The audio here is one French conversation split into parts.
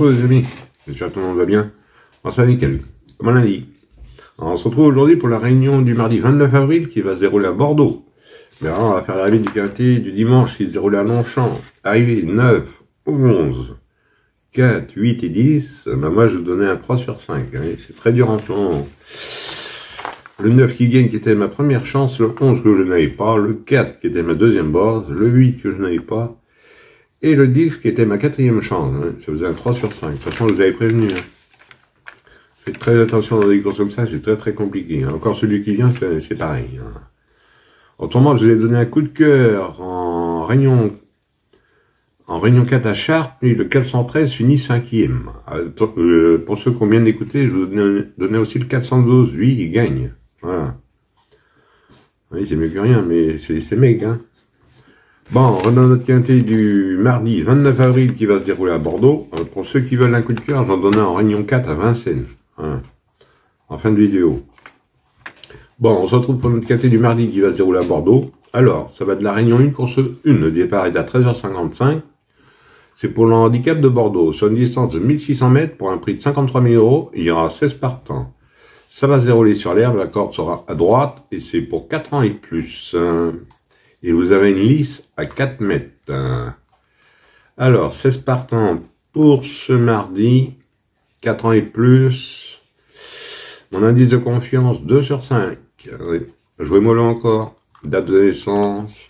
tous les amis, j'espère que tout le monde va bien. Bon, ça va nickel, comme on l'a dit. Alors, on se retrouve aujourd'hui pour la réunion du mardi 29 avril qui va se dérouler à Bordeaux. Mais alors, on va faire l'arrivée du quintet du dimanche qui se déroule à Longchamp. Arrivée 9, 11, 4, 8 et 10. Ben moi, je vous donnais un 3 sur 5. Hein, c'est très dur en ce moment. Le 9 qui gagne qui était ma première chance, le 11 que je n'avais pas, le 4 qui était ma deuxième base, le 8 que je n'avais pas, et le 10 qui était ma quatrième chance. Hein. Ça faisait un 3 sur 5. De toute façon, je vous avais prévenu. Hein. Faites très attention dans des courses comme ça, c'est très compliqué. Hein. Encore celui qui vient, c'est pareil. Hein. Autrement, je vous ai donné un coup de cœur en réunion 4 à Chartres, puis le 413 finit 5e. Pour ceux qui ont bien écouté, je vous donnais aussi le 412, lui, il gagne. Voilà. Oui, c'est mieux que rien, mais c'est mec, hein. Bon, on va dans notre quintet du mardi 29 avril qui va se dérouler à Bordeaux. Pour ceux qui veulent un coup de cœur, j'en donnais en réunion 4 à Vincennes. Voilà. En fin de vidéo. Bon, on se retrouve pour notre quintet du mardi qui va se dérouler à Bordeaux. Alors, ça va de la réunion 1, course 1. Le départ est à 13h55. C'est pour le handicap de Bordeaux. Sur une distance de 1600 mètres pour un prix de 53 000 €. Il y aura 16 partants. Ça va se dérouler sur l'herbe. La corde sera à droite et c'est pour 4 ans et plus. Et vous avez une lice à 4 mètres. Alors, 16 partants pour ce mardi. 4 ans et plus. Mon indice de confiance, 2 sur 5. Jouez mollo encore. Date de naissance,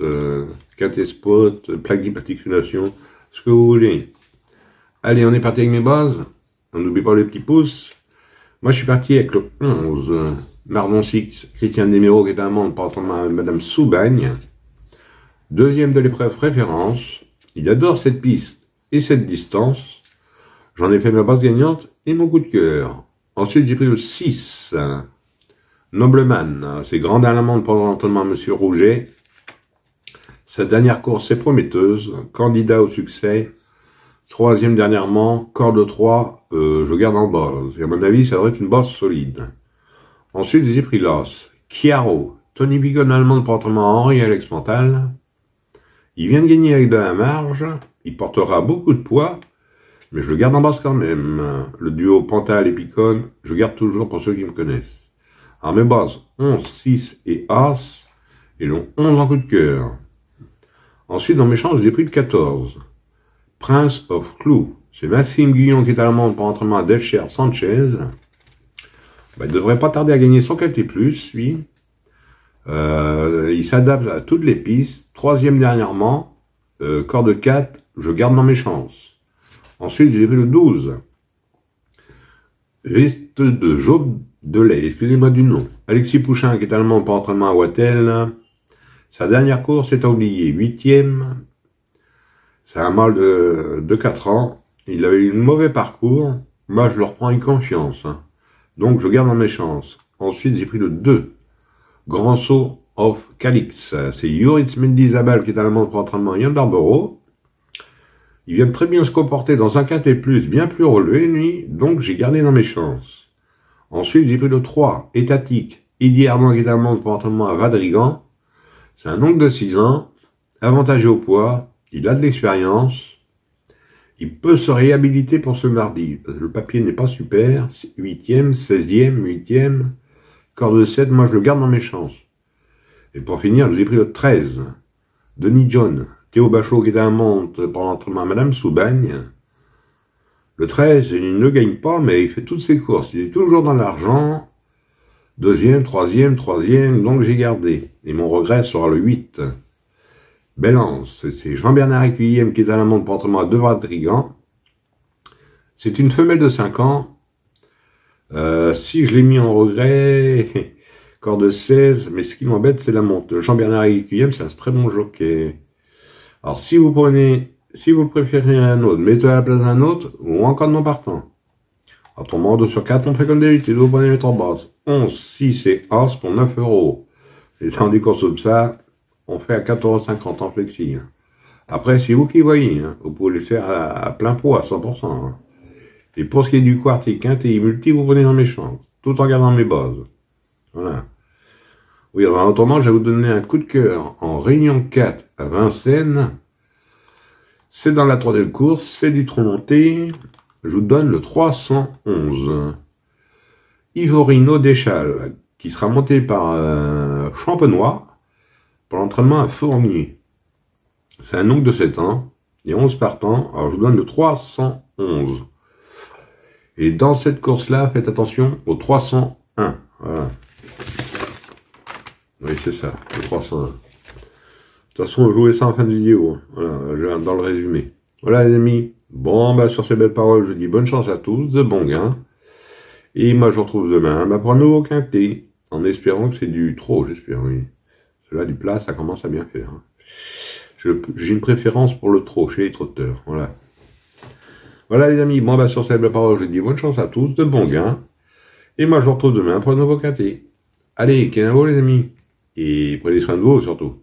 quintet spot, plaque d'immatriculation, ce que vous voulez. Allez, on est parti avec mes bases. On n'oublie pas les petits pouces. Moi, je suis parti avec le 11. Mardon 6, Christian Desméraud, qui est un membre portant Madame Soubagne. Deuxième de l'épreuve référence. Il adore cette piste et cette distance. J'en ai fait ma base gagnante et mon coup de cœur. Ensuite, j'ai pris le 6. Nobleman. C'est grande allemande pendant l'entraînement à Monsieur Rouget. Sa dernière course est prometteuse. Candidat au succès. Troisième dernièrement. Corde 3. Je garde en base. Et à mon avis, ça devrait être une base solide. Ensuite, j'ai pris l'As. Chiaro. Tony Bigon allemande pour l'entraînement à Henri-Alex Mental. Il vient de gagner avec de la marge. Il portera beaucoup de poids. Mais je le garde en base quand même. Le duo Pantal et Picon, je garde toujours pour ceux qui me connaissent. Alors mes bases, 11, 6 et As. Et le 11 en coup de cœur. Ensuite, dans mes chances, j'ai pris le 14. Prince of Clou. C'est Maxime Guillon qui est à la montre pour l'entraînement à Delcher Sanchez. Ben, il ne devrait pas tarder à gagner son quintet plus, lui. Il s'adapte à toutes les pistes. Troisième dernièrement. Corde 4, je garde dans mes chances. Ensuite, j'ai pris le 12. Veste de Job de lait, excusez-moi du nom. Alexis Pouchin, qui est allemand pour entraînement à Wattel. Sa dernière course est à oublier. 8e. C'est un mâle de 4 ans. Il avait eu un mauvais parcours. Moi, je le reprends avec confiance. Hein. Donc, je garde dans mes chances. Ensuite, j'ai pris le 2. Grand saut of Calix. C'est Joris Mendizabal, qui est allemand pour entraînement à Yann Barbero. Il vient de très bien se comporter dans un quintet plus, bien plus relevé, lui, donc j'ai gardé dans mes chances. Ensuite, j'ai pris le 3, étatique, Eddie Armand, qui est allemand pour entraînement à Vadrigan. C'est un oncle de 6 ans, avantagé au poids, il a de l'expérience, il peut se réhabiliter pour ce mardi. Le papier n'est pas super, 8e, 16e, 8e, corde 7, moi je le garde dans mes chances. Et pour finir, j'ai pris le 13, Denis John. Théo Bachot qui est un monte pour l'entraînement à Madame Soubagne. Le 13, il ne gagne pas, mais il fait toutes ses courses. Il est toujours dans l'argent. Deuxième, troisième, donc j'ai gardé. Et mon regret sera le 8. Bélance, c'est Jean-Bernard Écuyem qui est à la monte pour l'entraînement à Devadrigan. C'est une femelle de 5 ans. Si je l'ai mis en regret, corde 16, mais ce qui m'embête, c'est la monte. Jean-Bernard Écuyem, c'est un très bon jockey. Alors, si vous préférez un autre, mettez à la place d'un autre, ou encore non partant. Autrement, 2 sur 4, on fait comme d'habitude, vous prenez les 3 bases. 11, 6 et As pour 9 €. Et dans des courses comme ça, on fait à 4,50 € en flexi. Hein. Après, c'est vous qui voyez, hein. Vous pouvez les faire à plein pot, à 100%. Hein. Et pour ce qui est du quartier, quintet et multi, vous prenez dans mes chances, tout en gardant mes bases. Voilà. Oui, alors, autrement, je vais vous donner un coup de cœur en réunion 4 à Vincennes. C'est dans la 3e course, c'est du tronc monté. je vous donne le 311. Ivorino d'Échal, qui sera monté par Champenois pour l'entraînement à Fournier. C'est un oncle de 7 ans, il y a 11 partants, alors je vous donne le 311. Et dans cette course-là, faites attention au 301. Voilà. Oui, c'est ça, le 301. De toute façon, je jouais ça en fin de vidéo. Voilà, dans le résumé. Voilà les amis. Bon, bah sur ces belles paroles, je dis bonne chance à tous, de bons gains. Et moi, je vous retrouve demain pour un nouveau quintet. En espérant que c'est du trop, j'espère, oui. Cela du plat, ça commence à bien faire. Hein. J'ai une préférence pour le trop chez les trotteurs. Voilà. Voilà les amis. Bon, bah sur ces belles paroles, je dis bonne chance à tous, de bons gains. Et moi, je vous retrouve demain pour un nouveau quintet. Allez, kenavo les amis. Et prenez soin de vous surtout.